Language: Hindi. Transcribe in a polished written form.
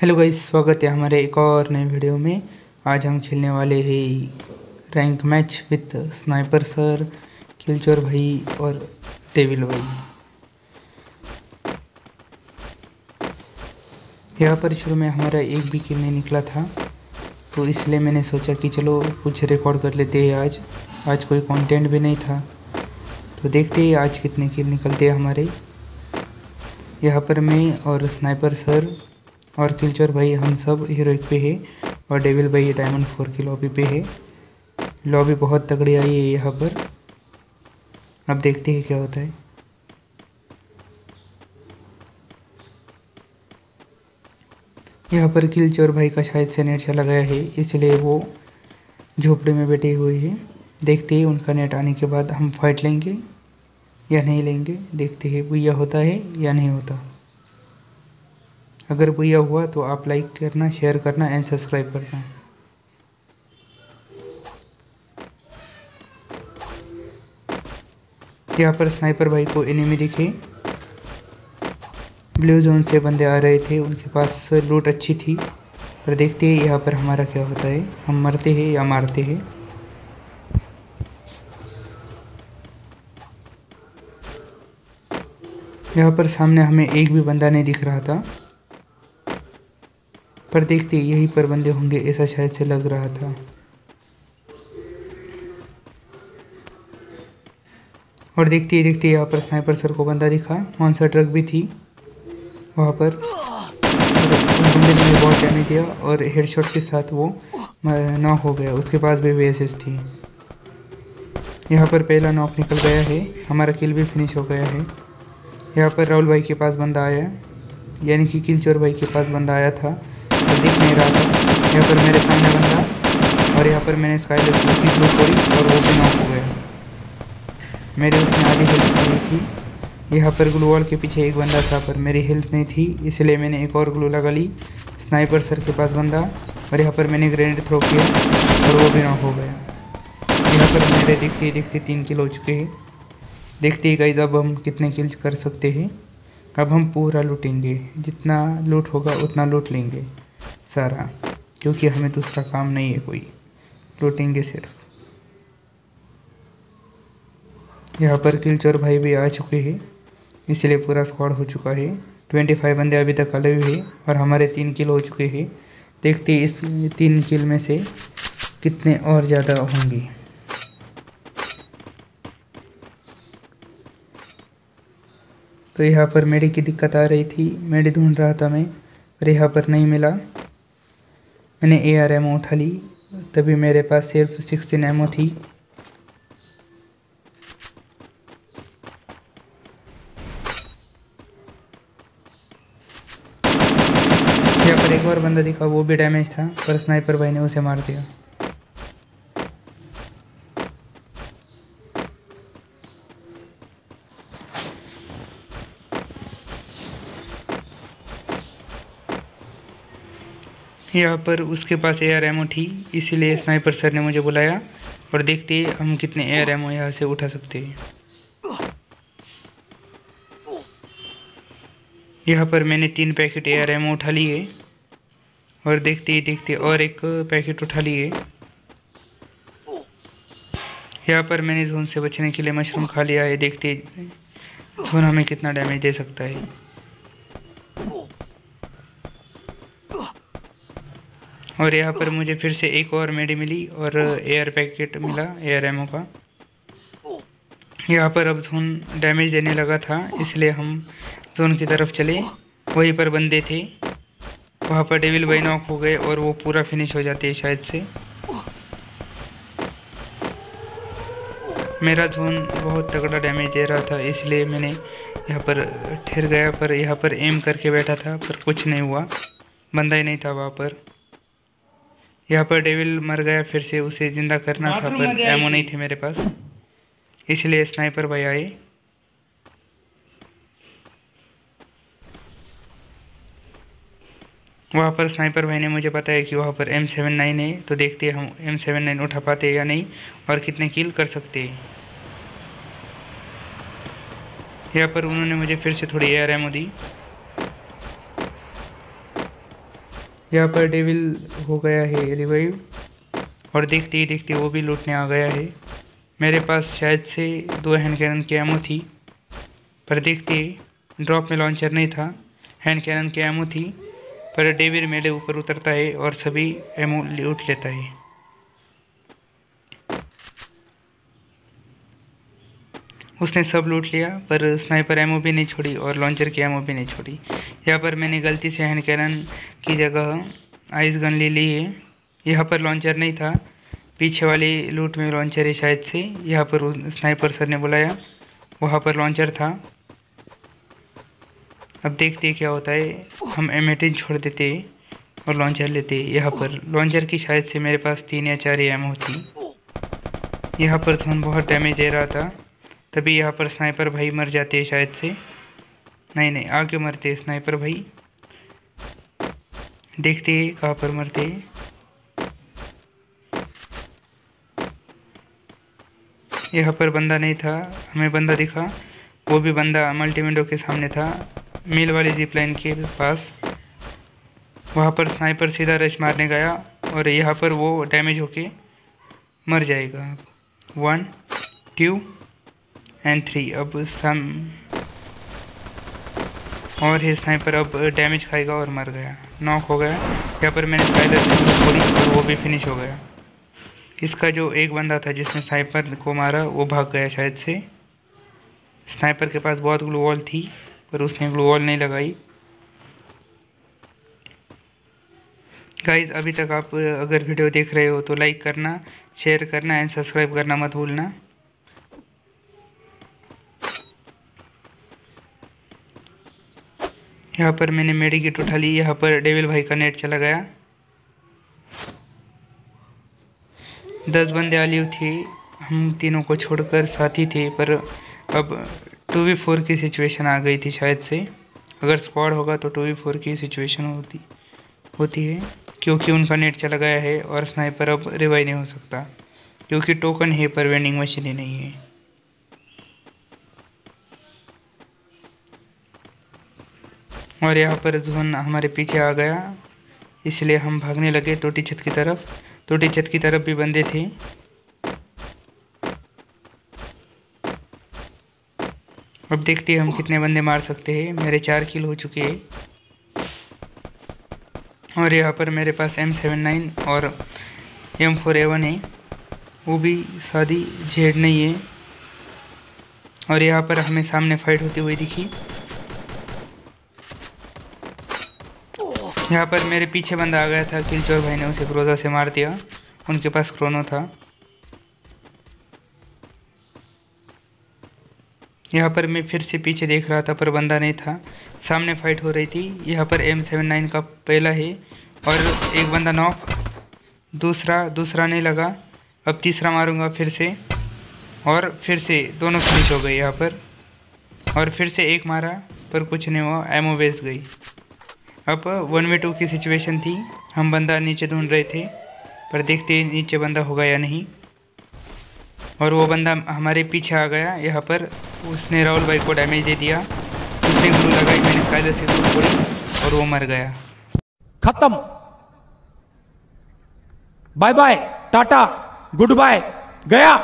हेलो गाइस, स्वागत है हमारे एक और नए वीडियो में। आज हम खेलने वाले हैं rank match with sniper sir, किलचोर भाई और डेविल भाई। यहाँ पर शुरू में हमारा एक भी किल नहीं निकला था, तो इसलिए मैंने सोचा कि चलो कुछ रिकॉर्ड कर लेते हैं। आज कोई कंटेंट भी नहीं था, तो देखते हैं आज कितने किल निकलते हैं हमारे। यहाँ पर मैं और स्नाइपर सर और किलचोर भाई हम सब हीरोइक पे है, और डेविल भाई डायमंड 4 की लॉबी पे है। लॉबी बहुत तगड़ी आई है यहाँ पर। अब देखते हैं क्या होता है। यहाँ पर किलचोर भाई का शायद से नेट चला गया है, इसलिए वो झोपड़े में बैठे हुए हैं। देखते हैं उनका नेट आने के बाद हम फाइट लेंगे या नहीं लेंगे। देखते हैं बुया होता है या नहीं होता। अगर बुया हुआ तो आप लाइक करना, शेयर करना एंड सब्सक्राइब करना। यहाँ पर स्नाइपर भाई को एनिमी दिखे, ब्लू जोन से बंदे आ रहे थे, उनके पास लूट अच्छी थी। पर देखते हैं यहाँ पर हमारा क्या होता है, हम मरते हैं या मारते हैं। यहाँ पर सामने हमें एक भी बंदा नहीं दिख रहा था, पर देखते यहीं पर बंदे होंगे ऐसा शायद से लग रहा था। और देखते ही देखते यहाँ पर स्नाइपर सर को बंदा दिखा, मॉन्स्टर ट्रक भी थी वहाँ पर। बंदे ने बहुत डैमेज दिया और हेडशॉट के साथ वो नॉक हो गया। उसके पास भी VSS थी। यहाँ पर पहला नॉक निकल गया है, हमारा किल भी फिनिश हो गया है। यहाँ पर राहुल भाई के पास बंदा आया, यानी कि किलचोर भाई के पास बंदा आया था, तो दिख नहीं रहा था। यहाँ पर मेरे सामने बंदा, और यहाँ पर मैंने स्काई की ब्लू छोड़ी और वो भी नॉक हो गया। मेरे उसमें आधी हेल्थ नहीं थी। यहाँ पर ग्लू वॉल के पीछे एक बंदा था, पर मेरी हेल्थ नहीं थी, इसलिए मैंने एक और ग्लू लगा ली। स्नाइपर सर के पास बंदा, और यहाँ पर मैंने ग्रेनेड थ्रो किया और वो भी नॉक हो गया। यहाँ पर मेरे देखते देखते 3 किल हो चुके हैं। देखते ही गाइस अब हम कितने किल्स कर सकते हैं। अब हम पूरा लूटेंगे, जितना लूट होगा उतना लूट लेंगे सारा, क्योंकि हमें दूसरा काम नहीं है कोई, लूटेंगे सिर्फ। यहाँ पर किलचोर भाई भी आ चुके हैं, इसलिए पूरा स्क्वाड हो चुका है। 25 बंदे अभी तक अलग हुए हैं और हमारे 3 किल हो चुके हैं। देखते हैं इस 3 किल में से कितने और ज़्यादा होंगे। तो यहाँ पर मेडी की दिक्कत आ रही थी, मेडी ढूंढ रहा था मैं, पर यहाँ पर नहीं मिला। मैंने AR एमओ उठा ली, तभी मेरे पास सिर्फ 16 एमओ थी। यहाँ पर एक और बंदा दिखा, वो भी डैमेज था, पर स्नाइपर भाई ने उसे मार दिया। यहाँ पर उसके पास AR एमओ थी, इसीलिए स्नाइपर सर ने मुझे बुलाया, और देखते हम कितने AR एमओ यहाँ से उठा सकते हैं। यहाँ पर मैंने 3 पैकेट AR एमओ उठा लिए, और देखते ही देखते और एक पैकेट उठा लिए। यहाँ पर मैंने जोन से बचने के लिए मशरूम खा लिया है। देखते जोन हमें कितना डैमेज दे सकता है। और यहाँ पर मुझे फिर से एक और मेडी मिली और AR पैकेट मिला AR एमओ का। यहाँ पर अब जोन डैमेज देने लगा था, इसलिए हम जोन की तरफ चले। वहीं पर बंदे थे, वहाँ पर डेविल भाई नॉक हो गए और वो पूरा फिनिश हो जाते हैं शायद से। मेरा जोन बहुत तगड़ा डैमेज दे रहा था, इसलिए मैंने यहाँ पर ठहर गया, पर यहाँ पर एम करके बैठा था, पर कुछ नहीं हुआ, बंदा ही नहीं था वहाँ पर। यहाँ पर डेविल मर गया, फिर से उसे जिंदा करना था, पर एमो नहीं थे मेरे पास, इसलिए स्नाइपर भाई आए। वहाँ पर स्नाइपर भाई ने मुझे बताया कि वहाँ पर M79 है, तो देखते हैं हम M79 उठा पाते हैं या नहीं, और कितने किल कर सकते हैं। यहाँ पर उन्होंने मुझे फिर से थोड़ी AR एमओ दी। यहाँ पर डेविल हो गया है रिवाइव और देखते ही देखते वो भी लूटने आ गया है। मेरे पास शायद से 2 हैंड कैनन की एमो थी, पर देखते ड्रॉप में लॉन्चर नहीं था, हैंड कैनन की एमो थी। पर डेविल मेरे ऊपर उतरता है और सभी एमो लूट लेता है। उसने सब लूट लिया, पर स्नाइपर एमो भी नहीं छोड़ी और लॉन्चर की एमो भी नहीं छोड़ी। यहाँ पर मैंने गलती से हैंड कैनन की जगह आइस गन ले ली है। यहाँ पर लॉन्चर नहीं था, पीछे वाली लूट में लॉन्चर है शायद से। यहाँ पर स्नाइपर सर ने बुलाया, वहाँ पर लॉन्चर था। अब देखते क्या होता है। हम M18 छोड़ देते और लॉन्चर लेते। यहाँ पर लॉन्चर की शायद से मेरे पास 3 या 4 एमो थी। यहाँ पर जोन बहुत डैमेज दे रहा था, तभी यहाँ पर स्नाइपर भाई मर जाते शायद से। नहीं आगे मरते स्नाइपर भाई। देखते कहाँ पर मरते। यहाँ पर बंदा नहीं था, हमें बंदा दिखा, वो भी बंदा मल्टी विंडो के सामने था, मिल वाली जिप लाइन के पास। वहाँ पर स्नाइपर सीधा रश मारने गया और यहाँ पर वो डैमेज होके मर जाएगा। 1 2 एंड 3। अब और ये स्नाइपर अब डैमेज खाएगा और मर गया, नॉक हो गया। यहाँ पर मैंने स्काइलर छोड़ी और वो भी फिनिश हो गया। इसका जो एक बंदा था जिसने स्नाइपर को मारा वो भाग गया शायद से। स्नाइपर के पास बहुत ग्लू वॉल थी, पर उसने ग्लू वॉल नहीं लगाई। गाइज अभी तक आप अगर वीडियो देख रहे हो तो लाइक करना, शेयर करना एंड सब्सक्राइब करना मत भूलना। यहाँ पर मैंने मेडिकेट उठा ली। यहाँ पर डेविल भाई का नेट चला गया। 10 बंदे आलिव थे, हम तीनों को छोड़कर साथी थे। पर अब 2v4 की सिचुएशन आ गई थी शायद से। अगर स्क्वाड होगा तो 2v4 की सिचुएशन होती है, क्योंकि उनका नेट चला गया है और स्नाइपर अब रिवाइव नहीं हो सकता, क्योंकि टोकन है पर वेंडिंग मशीन ही नहीं है। और यहाँ पर जोन हमारे पीछे आ गया, इसलिए हम भागने लगे टूटी छत की तरफ। टूटी छत की तरफ भी बंदे थे। अब देखते हैं हम कितने बंदे मार सकते हैं। मेरे 4 किल हो चुके हैं और यहाँ पर मेरे पास M79 और M4A1 है, वो भी शादी झेड़ नहीं है। और यहाँ पर हमें सामने फाइट होती हुई दिखी। यहाँ पर मेरे पीछे बंदा आ गया था, किलचोर भाई ने उसे क्रोजा से मार दिया, उनके पास क्रोनो था। यहाँ पर मैं फिर से पीछे देख रहा था पर बंदा नहीं था, सामने फाइट हो रही थी। यहाँ पर M79 का पहला है और एक बंदा नॉक, दूसरा नहीं लगा। अब तीसरा मारूंगा फिर से, और फिर से दोनों फिनिश हो गए यहाँ पर। और फिर से एक मारा पर कुछ नहीं हुआ, एमओ वेस्ट गई। अब 1v2 की सिचुएशन थी, हम बंदा नीचे ढूंढ रहे थे, पर देखते नीचे बंदा होगा या नहीं। और वो बंदा हमारे पीछे आ गया। यहाँ पर उसने राहुल भाई को डैमेज दे दिया, उसने ग्लू लगाई, मैंने स्काइलर से ग्लू छोड़ी और वो मर गया। खत्म, bye bye, tata, good bye, गया।